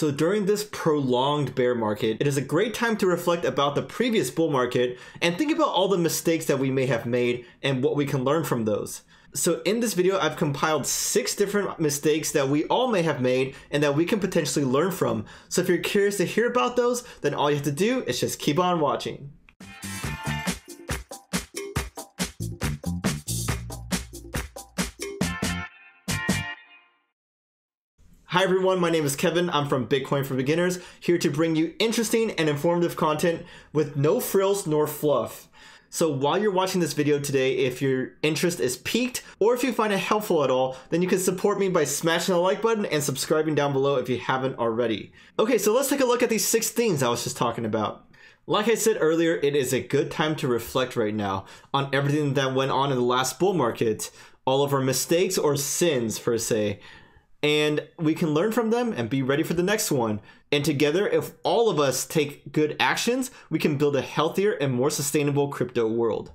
So during this prolonged bear market, it is a great time to reflect about the previous bull market and think about all the mistakes that we may have made and what we can learn from those. So in this video, I've compiled 6 different mistakes that we all may have made and that we can potentially learn from. So if you're curious to hear about those, then all you have to do is just keep on watching. Hi everyone, my name is Kevin. I'm from Bitcoin for Beginners, here to bring you interesting and informative content with no frills nor fluff. So while you're watching this video today, if your interest is piqued or if you find it helpful at all, then you can support me by smashing the like button and subscribing down below if you haven't already. Okay, so let's take a look at these 6 things I was just talking about. Like I said earlier, it is a good time to reflect right now on everything that went on in the last bull market, all of our mistakes or sins per se. And we can learn from them and be ready for the next one. And together, if all of us take good actions, we can build a healthier and more sustainable crypto world.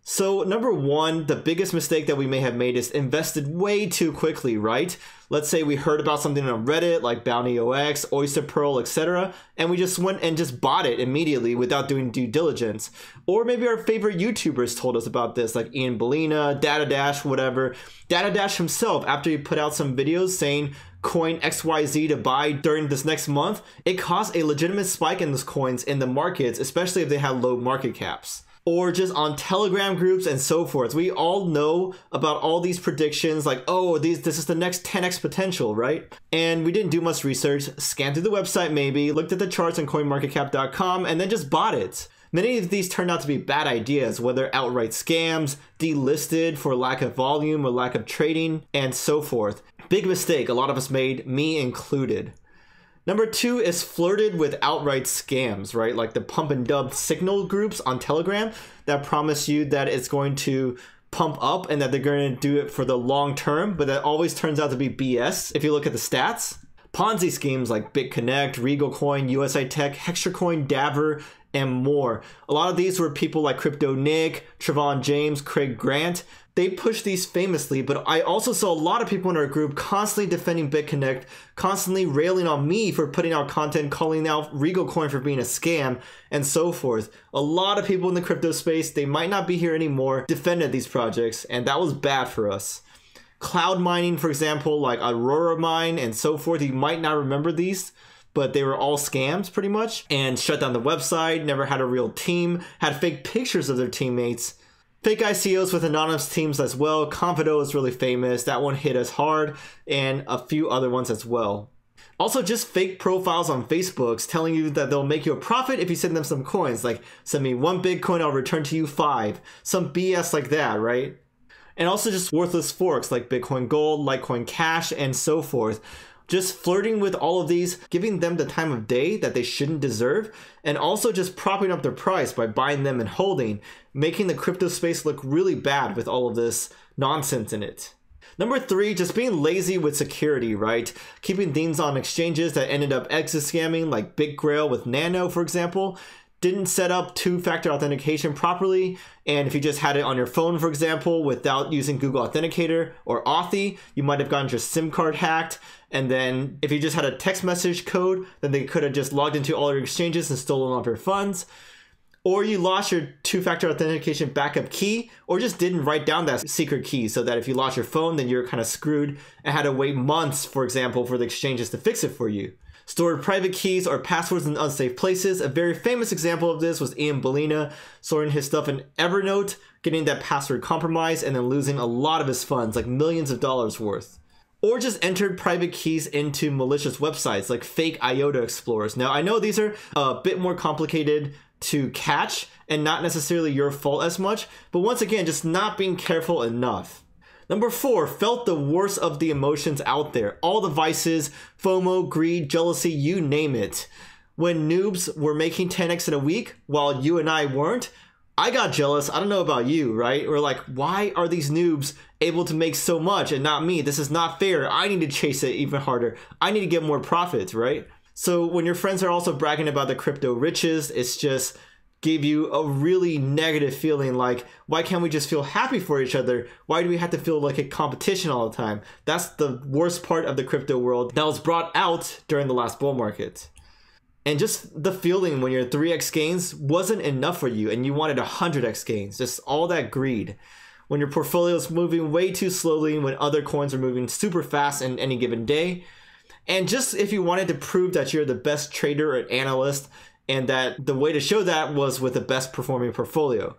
So number 1, the biggest mistake that we may have made is invested way too quickly, right? Let's say we heard about something on Reddit like Bounty OX, Oyster Pearl, etc. and we just went and just bought it immediately without doing due diligence. Or maybe our favorite YouTubers told us about this, like Ian Bellina, Datadash, whatever. Datadash himself, after he put out some videos saying coin XYZ to buy during this next month, it caused a legitimate spike in those coins in the markets, especially if they had low market caps. Or just on Telegram groups and so forth. We all know about all these predictions like, oh, this is the next 10x potential, right? And we didn't do much research, scanned through the website maybe, looked at the charts on coinmarketcap.com, and then just bought it. Many of these turned out to be bad ideas, whether outright scams, delisted for lack of volume or lack of trading, and so forth. Big mistake a lot of us made, me included. Number 2 is flirted with outright scams, right? Like the pump and dump signal groups on Telegram that promise you that it's going to pump up and that they're going to do it for the long term, but that always turns out to be BS if you look at the stats. Ponzi schemes like BitConnect, Regal Coin, USI Tech, HextraCoin, Daver, and more. A lot of these were people like Crypto Nick, Trevon James, Craig Grant. They pushed these famously, but I also saw a lot of people in our group constantly defending BitConnect, constantly railing on me for putting out content, calling out Regal Coin for being a scam, and so forth. A lot of people in the crypto space, they might not be here anymore, defended these projects, and that was bad for us. Cloud mining, for example, like Aurora Mine and so forth, you might not remember these, but they were all scams pretty much, and shut down the website, never had a real team, had fake pictures of their teammates. Fake ICOs with anonymous teams as well. Confido is really famous. That one hit us hard, and a few other ones as well. Also, just fake profiles on Facebooks telling you that they'll make you a profit if you send them some coins. Like, send me 1 Bitcoin, I'll return to you 5. Some BS like that, right? And also just worthless forks like Bitcoin Gold, Litecoin Cash, and so forth. Just flirting with all of these, giving them the time of day that they shouldn't deserve, and also just propping up their price by buying them and holding, making the crypto space look really bad with all of this nonsense in it. Number 3, just being lazy with security, right? Keeping things on exchanges that ended up exit scamming, like BitGrail with Nano, for example. Didn't set up 2-factor authentication properly, and if you just had it on your phone, for example, without using Google Authenticator or Authy, you might have gotten your SIM card hacked, and then if you just had a text message code, then they could have just logged into all your exchanges and stolen all of your funds. Or you lost your 2-factor authentication backup key, or just didn't write down that secret key so that if you lost your phone, then you're kind of screwed and had to wait months, for example, for the exchanges to fix it for you. Stored private keys or passwords in unsafe places. A very famous example of this was Ian Bellina storing his stuff in Evernote, getting that password compromised, and then losing a lot of his funds, like millions of dollars worth. Or just entered private keys into malicious websites like fake IOTA explorers. Now, I know these are a bit more complicated to catch and not necessarily your fault as much, but once again, just not being careful enough. Number 4, felt the worst of the emotions out there. All the vices, FOMO, greed, jealousy, you name it. When noobs were making 10x in a week while you and I weren't, I got jealous. I don't know about you, right? We're like, why are these noobs able to make so much and not me? This is not fair. I need to chase it even harder. I need to get more profits, right? So when your friends are also bragging about the crypto riches, it's just gave you a really negative feeling, like, why can't we just feel happy for each other? Why do we have to feel like a competition all the time? That's the worst part of the crypto world that was brought out during the last bull market. And just the feeling when your 3x gains wasn't enough for you and you wanted 100x gains, just all that greed. When your portfolio is moving way too slowly, when other coins are moving super fast in any given day. And just if you wanted to prove that you're the best trader or analyst, and that the way to show that was with the best performing portfolio.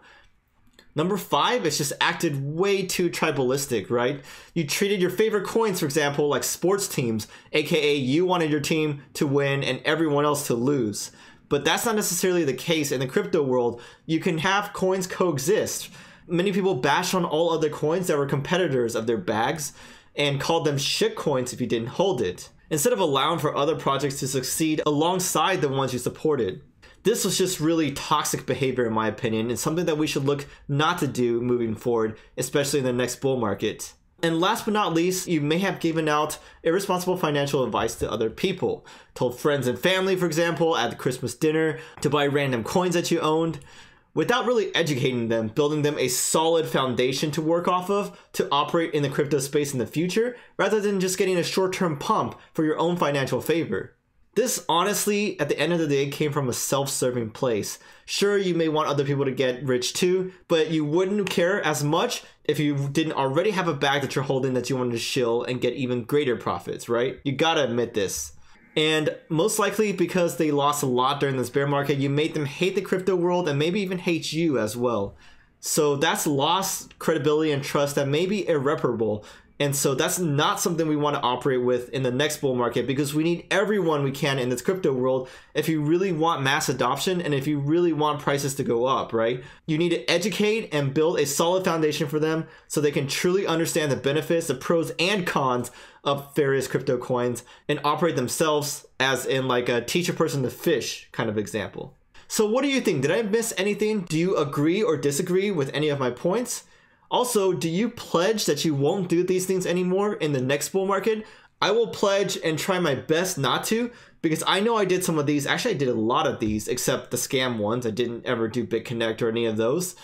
Number 5 is just acted way too tribalistic, right? You treated your favorite coins, for example, like sports teams, aka you wanted your team to win and everyone else to lose. But that's not necessarily the case in the crypto world. You can have coins coexist. Many people bash on all other coins that were competitors of their bags and called them shit coins if you didn't hold it, instead of allowing for other projects to succeed alongside the ones you supported. This was just really toxic behavior in my opinion, and something that we should look not to do moving forward, especially in the next bull market. And last but not least, you may have given out irresponsible financial advice to other people. Told friends and family, for example, at the Christmas dinner to buy random coins that you owned, without really educating them, building them a solid foundation to work off of to operate in the crypto space in the future, rather than just getting a short-term pump for your own financial favor. This honestly, at the end of the day, came from a self-serving place. Sure, you may want other people to get rich too, but you wouldn't care as much if you didn't already have a bag that you're holding that you wanted to shill and get even greater profits, right? You gotta admit this. And most likely because they lost a lot during this bear market, you made them hate the crypto world and maybe even hate you as well. So that's lost credibility and trust that may be irreparable. And so that's not something we want to operate with in the next bull market, because we need everyone we can in this crypto world if you really want mass adoption and if you really want prices to go up, right? You need to educate and build a solid foundation for them so they can truly understand the benefits, the pros and cons of various crypto coins and operate themselves, as in like a teach a person to fish kind of example. So what do you think? Did I miss anything? Do you agree or disagree with any of my points? Also, do you pledge that you won't do these things anymore in the next bull market? I will pledge and try my best not to, because I know I did some of these. Actually, I did a lot of these, except the scam ones. I didn't ever do BitConnect or any of those.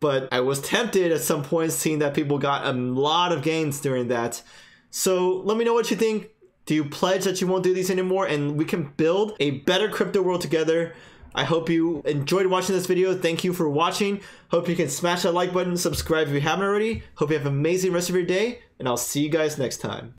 But I was tempted at some point, seeing that people got a lot of gains during that. So let me know what you think. Do you pledge that you won't do these anymore and we can build a better crypto world together? I hope you enjoyed watching this video. Thank you for watching. Hope you can smash that like button, subscribe if you haven't already. Hope you have an amazing rest of your day, and I'll see you guys next time.